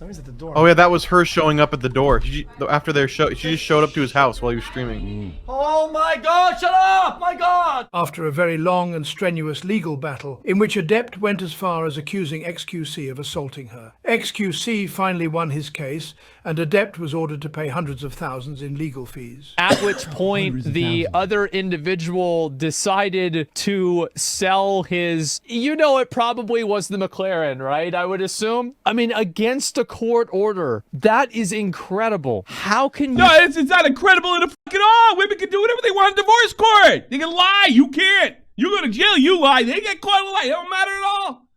Somebody's at the door. Oh yeah, that was her showing up at the door. After their show, she just showed up to his house while he was streaming. Oh my God! Shut up! My God! After a very long and strenuous legal battle, in which Adept went as far as accusing xQc of assaulting her. xQc finally won his case, and Adept was ordered to pay hundreds of thousands in legal fees. At which point, the other individual decided to sell his, you know, it probably was the McLaren, right? I would assume. I mean, against a court order. That is incredible. How can you... No, it's not incredible at all. Women can do whatever they want in divorce court. They can lie. You can't. You go to jail, you lie. They get caught in a lie. It don't matter at all.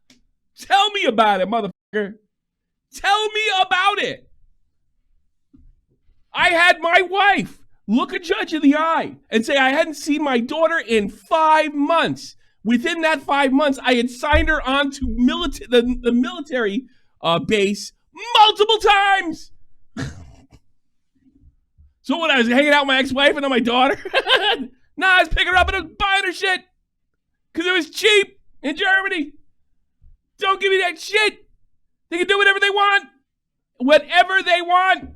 Tell me about it, motherfucker. Tell me about it. I had my wife look a judge in the eye and say I hadn't seen my daughter in 5 months. Within that 5 months, I had signed her on to the military base multiple times. So when I was hanging out with my ex-wife and then my daughter, nah, I was picking her up and I was buying her shit because it was cheap in Germany. Don't give me that shit. They can do whatever they want. Whatever they want.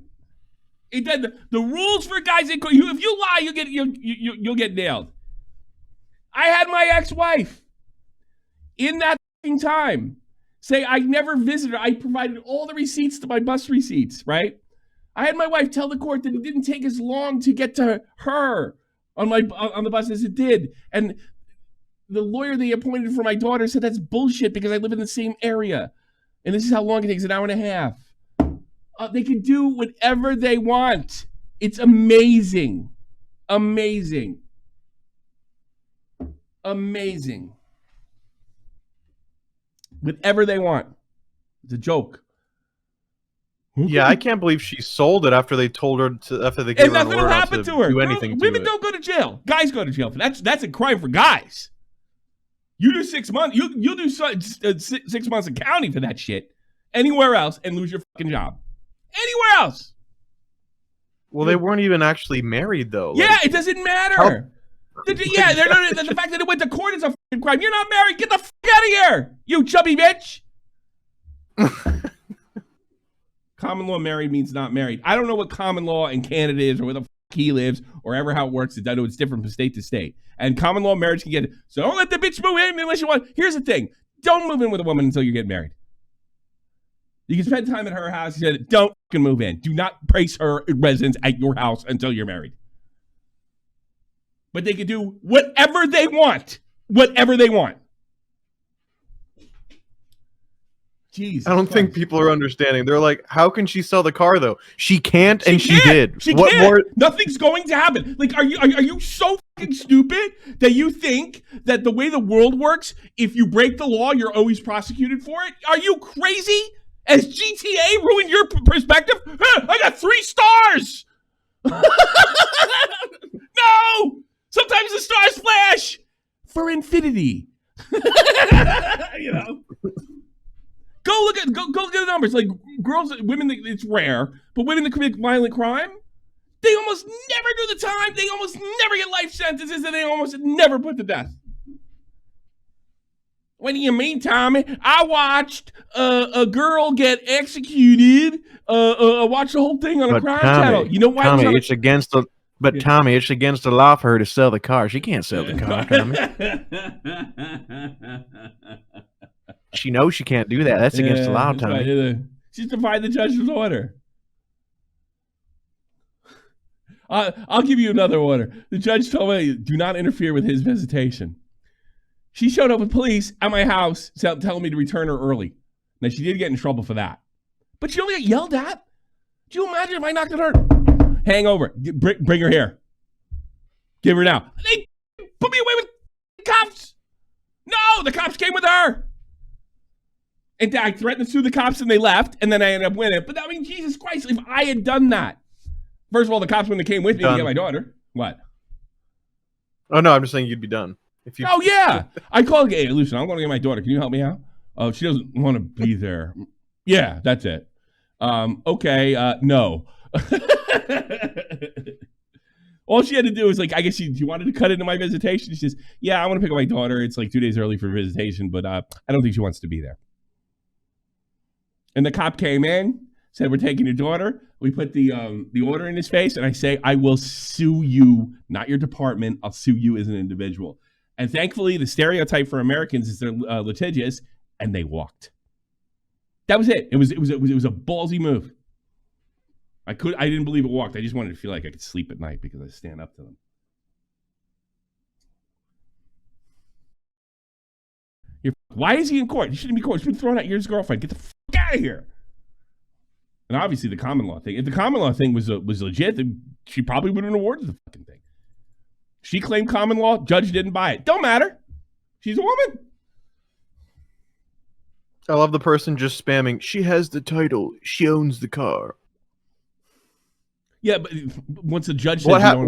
The rules for guys, if you lie, you'll get nailed. I had my ex-wife in that time say I never visited her. I provided all the receipts to my bus receipts, right? I had my wife tell the court that it didn't take as long to get to her on the bus as it did. And the lawyer they appointed for my daughter said that's bullshit because I live in the same area. And this is how long it takes, an hour and a half. They can do whatever they want. It's amazing. Amazing. Amazing. Whatever they want. It's a joke. Yeah, I can't believe she sold it after they told her to, after they gave her an order not to do anything to Women it. don't go to jail. Guys go to jail. That's a crime for guys. You do 6 months. You do 6 months in county for that shit. Anywhere else and lose your fucking job. Anywhere else. Well, they weren't even actually married though. Yeah, like, it doesn't matter. Yeah, the fact that it went to court is a fucking crime. You're not married. Get the fuck out of here, you chubby bitch. Common law married means not married. I don't know what common law in Canada is or where the fuck he lives or ever how it works. I know it's different from state to state. And common law marriage can get it. So don't let the bitch move in unless you want. Here's the thing. Don't move in with a woman until you get married. You can spend time at her house. He said, don't fucking move in. Do not place her residence at your house until you're married. But they can do whatever they want. Whatever they want. Jesus I don't think people are understanding. They're like, how can she sell the car though? She can't, and she did. She can't. More? Nothing's going to happen. Like, are you so fucking stupid that you think that the way the world works, if you break the law, you're always prosecuted for it? Are you crazy? Has GTA ruined your perspective? I got 3 stars. No! Sometimes the stars flash for infinity. You know? Go look at the numbers. Like women, it's rare, but women that commit violent crime, they almost never do the time. They almost never get life sentences, and they almost never put to death. What do you mean, Tommy? I watched a girl get executed. I watched the whole thing on a crime channel. You know why? Tommy, it's against the. But Tommy, it's against the law for her to sell the car. She can't sell the car, Tommy. She knows she can't do that. That's against the law, Tommy. Right. She's defied the judge's order. I'll give you another order. The judge told me, do not interfere with his visitation. She showed up with police at my house telling me to return her early. Now, she did get in trouble for that. But she only got yelled at. Do you imagine if I knocked at her? Hang over. Bring her here. Give her now. They put me away with cops. No, the cops came with her. And I threatened to sue the cops and they left, and then I ended up winning. But I mean, Jesus Christ, if I had done that. First of all, the cops when they came with me to get my daughter. What? Oh, no, I'm just saying you'd be done. If you... Oh, yeah. I called, hey, listen, I'm going to get my daughter. Can you help me out? Oh, she doesn't want to be there. Yeah, that's it. Okay, no. All she had to do was like, I guess she wanted to cut into my visitation. She says, yeah, I want to pick up my daughter. It's like 2 days early for visitation, but I don't think she wants to be there. And the cop came in, said, we're taking your daughter. We put the order in his face, and I say, I will sue you, not your department. I'll sue you as an individual. And thankfully, the stereotype for Americans is they're litigious, and they walked. That was it. It was a ballsy move. I didn't believe it walked. I just wanted to feel like I could sleep at night because I stand up to them. Why is he in court? He shouldn't be in court. He's been thrown out. You're his girlfriend. Get the fuck out of here. And obviously the common law thing. If the common law thing was legit, then she probably would have awarded the fucking thing. She claimed common law. Judge didn't buy it. Don't matter. She's a woman. I love the person just spamming. She has the title. She owns the car. Yeah, but once the judge says what happens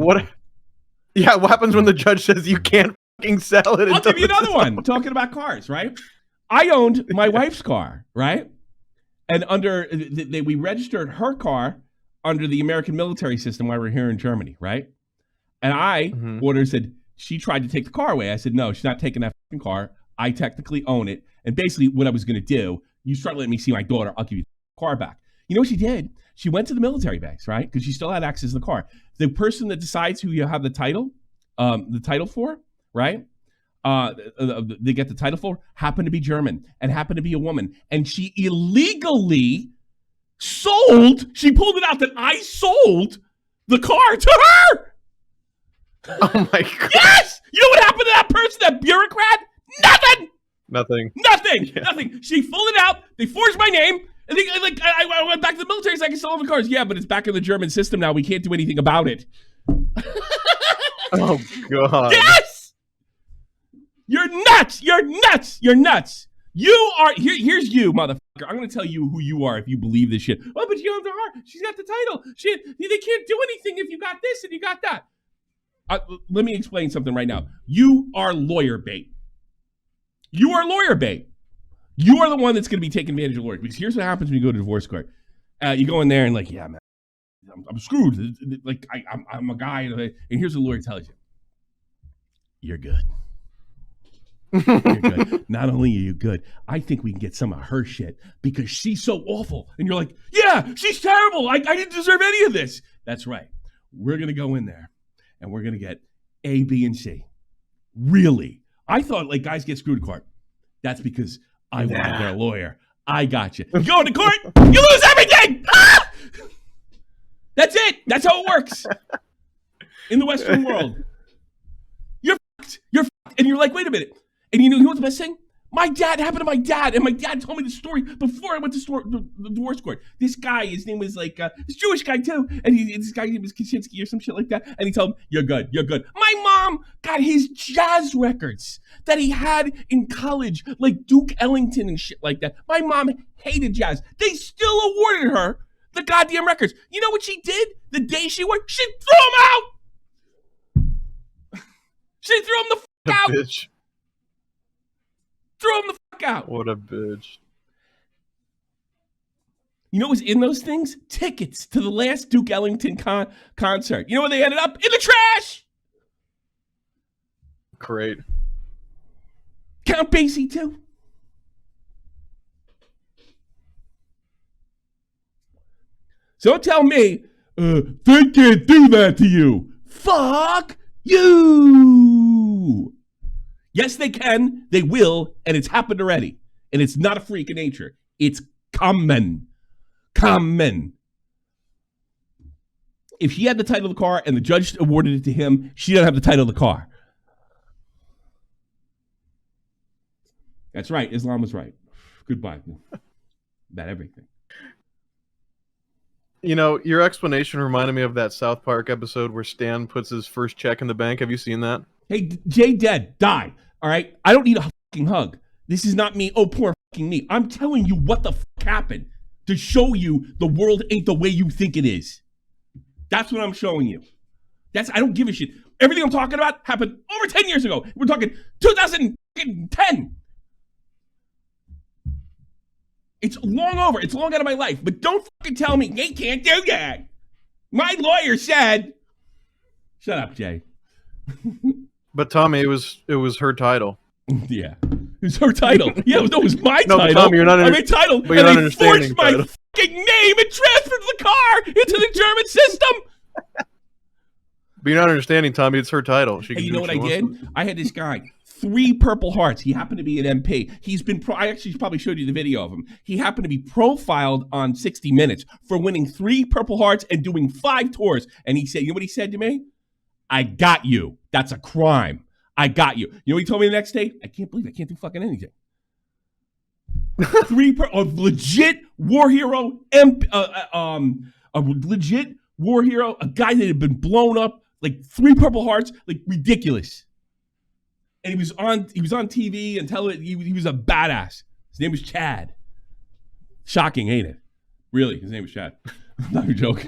when the judge says you can't fucking sell it? I'll give you another one. Talking about cars, right? I owned my wife's car, right? And we registered her car under the American military system while we were here in Germany, right? And I said, she tried to take the car away. I said, no, she's not taking that fucking car. I technically own it. And basically what I was going to do, you start letting me see my daughter, I'll give you the car back. You know what she did? She went to the military base, right? Because she still had access to the car. The person that decides who you have the title for, right? They get the title for, happened to be German and happened to be a woman. And she illegally she pulled it out that I sold the car to her. Oh my God. Yes! You know what happened to that person, that bureaucrat? Nothing! Nothing. Yeah. Nothing. She filled it out. They forged my name. And I went back to the military so I can sell all the cars. Yeah, but it's back in the German system now. We can't do anything about it. Oh, God. Yes! You're nuts! You're nuts! You're nuts! You are... Here's you, motherfucker. I'm going to tell you who you are if you believe this shit. Oh, but you own the car. She's got the title. They can't do anything if you got this and you got that. Let me explain something right now. You are lawyer bait. You are lawyer bait. You are the one that's going to be taking advantage of lawyers. Because here's what happens when you go to divorce court. You go in there and like, yeah, man, I'm screwed. Like, I'm a guy. And here's what the lawyer tells you. You're good. You're good. Not only are you good, I think we can get some of her shit because she's so awful. And you're like, yeah, she's terrible. I didn't deserve any of this. That's right. We're going to go in there and we're going to get A, B, and C. Really? I thought like guys get screwed in court. That's because I wanted their lawyer. I got you. You go into court, you lose everything. Ah! That's it. That's how it works in the Western world. You're fucked. You're fucked. And you're like, wait a minute. And you know what's the best thing? It happened to my dad. And my dad told me the story before I went to the divorce court. This guy, his name was like, this Jewish guy too. And this guy's name was Kaczynski or some shit like that. And he told him, you're good. You're good. My mom got his jazz records that he had in college, like Duke Ellington and shit like that. My mom hated jazz. They still awarded her the goddamn records. You know what she did the day she won? She threw them out. She threw them the fuck out. Bitch. Throw him the fuck out. What a bitch. You know what was in those things? Tickets to the last Duke Ellington concert. You know where they ended up? In the trash. Great. Count Basie too. So don't tell me they can't do that to you. Fuck you. Yes, they can, they will, and it's happened already. And it's not a freak of nature. It's common. Common. If she had the title of the car and the judge awarded it to him, she doesn't have the title of the car. That's right. Islam was right. Goodbye. About everything. You know, your explanation reminded me of that South Park episode where Stan puts his first check in the bank. Have you seen that? Hey, Jay dead, die. All right? I don't need a fucking hug. This is not me. Oh, poor fucking me. I'm telling you what the fuck happened to show you the world ain't the way you think it is. That's what I'm showing you. I don't give a shit. Everything I'm talking about happened over 10 years ago. We're talking 2010. It's long over. It's long out of my life. But don't fucking tell me they can't do that. My lawyer said. Shut up, Jay. But Tommy, it was her title. Yeah, it was her title. Yeah, it was my title. Tommy, you're not. I'm entitled, but you're and not they forged my fucking name and transferred the car into the German system. But you're not understanding, Tommy. It's her title. She can And you do know what I she did? wants. I had this guy, 3 Purple Hearts. He happened to be an MP. He's been, I actually probably showed you the video of him. He happened to be profiled on 60 Minutes for winning 3 Purple Hearts and doing 5 tours. And he said, you know what he said to me? I got you. That's a crime. I got you. You know what he told me the next day? I can't believe I can't do fucking anything. 3 a legit war hero, a legit war hero, a guy that had been blown up, like 3 Purple Hearts, like ridiculous. And he was on TV and television. He was a badass. His name was Chad. Shocking, ain't it? Really, his name was Chad. Not a joke.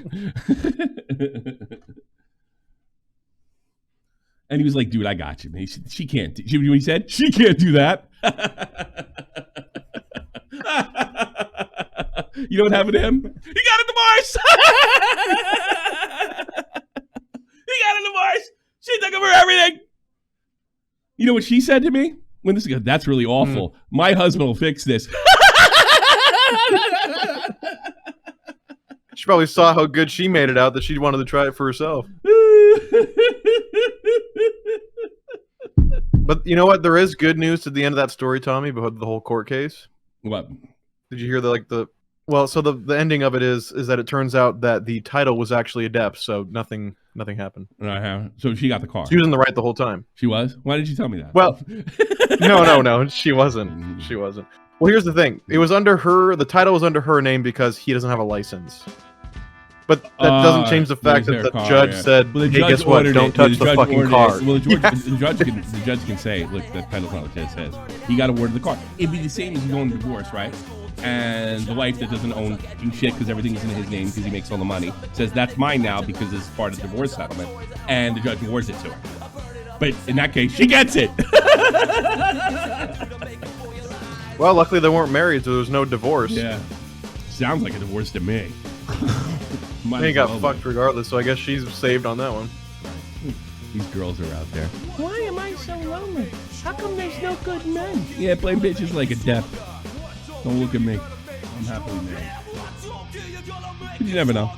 And he was like, dude, I got you, man. She can't. You know what he said? She can't do that. You know what happened to him? He got a divorce. He got a divorce. She took him for everything. You know what she said to me? When this goes, that's really awful. My husband will fix this. She probably saw how good she made it out that she wanted to try it for herself. But you know what? There is good news at the end of that story, Tommy, about the whole court case. What? Did you hear the well, so the ending of it is that it turns out that the title was actually adept, so nothing happened. So she got the car. She was in the right the whole time. She was? Why did you tell me that? Well, no, she wasn't. She wasn't. Well, here's the thing. It was under her, the title was under her name because he doesn't have a license. But that doesn't change the fact that the judge said, well, hey, guess what? Don't touch the fucking car. Well, the judge can say, look, that title's not what it says. He got awarded the car. It'd be the same as going to divorce, right? And the wife that doesn't own shit because everything's in his name because he makes all the money says, that's mine now because it's part of the divorce settlement. And the judge awards it to her. But in that case, she gets it. Well, luckily they weren't married, so there was no divorce. Yeah. Sounds like a divorce to me. They got fucked regardless, so I guess she's saved on that one. These girls are out there. Why am I so lonely? How come there's no good men? Yeah, play bitches like a deaf. Don't look at me. I'm happily married. You never know.